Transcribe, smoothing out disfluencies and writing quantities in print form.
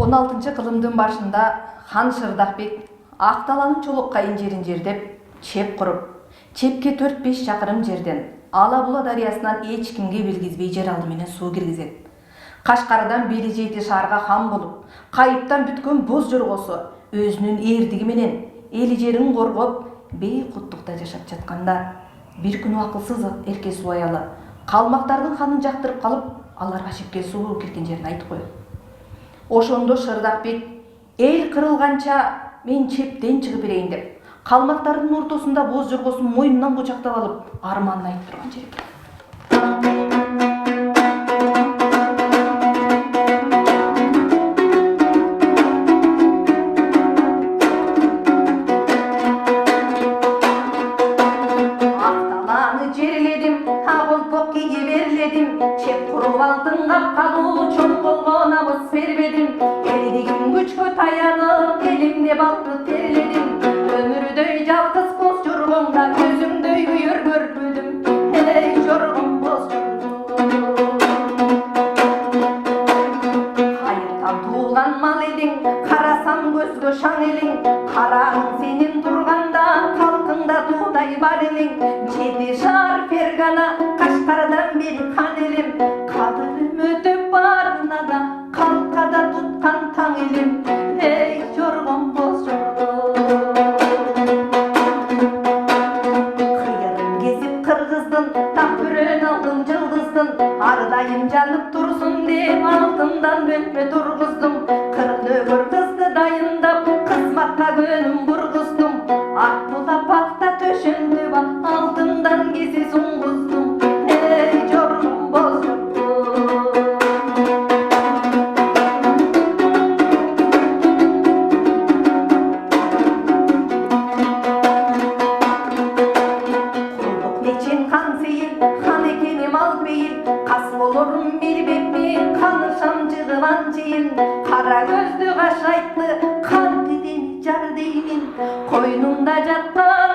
16 кылымдын башында хан Шырдакбек Ак даланын чолок кайын жерин жердеп, чеп куруп, чепке 4-5 чакырым жерден Ала Була дарыясынан эч кимге белгизбей жер алды менен суу киргизет. Кашкардан бери жети шаарга хан болуп, кайыптан бүткөн боз жоргосу өзүнүн эрдиги менен эли жерин коргоп, бейкуттукта жашап жатканда бир күнү акылсыз эрке суу аялы калмактардын ханын жактырып калып, аларга чепке суу кирген жерин айтып коет. Ошондо Шырдакбек эл кырылганча мен чептен чыгып берейин деп, калмактардын ортосунда боз жоргосун мойнунан кучактап алып, арманын айтып турган жери. Ак даланы жерледим, Агылпок кийге берледим, чеп куруп алдың капкалуу чоң болгон абыз бербедим. Элдигим күчкө таянып, элимде балкы терледим. Өмүрдөй жалгыз боз жоргонга көзүмдөй үйөр көрбөдүм. Эй жоргон боз жоргон, кайыптан туулган мал элиң, карасам көзгө шаң элиң. Караң сенин турганда, калкыңда туудай бар элиң. Жети шаар Фергана, Кашкардан бери хан элим. Кадырым өтөп баарына да, калкада туткан таң элим. Эй жоргон боз жоргон, кыйырын кесип кыргыздын, такбүрөн алдым жылдыздын. Ар дайым жанып турсун деп, алтындан бөлмө тургуздум. Кырнөгөр кызды дайындап, кызматка көнүм бургуздум. Ак була пакта төшөндү ба, алтындан кесе суңгуздум. Эй жоргон боз жоргон, курдук мечен хан сейил, хан экеним ал бейил. Кас болорум бир беппин, канышам жыгылан жыйын. Кара көздү каш айтты, канты дени жар деймин. Койнумда жаткан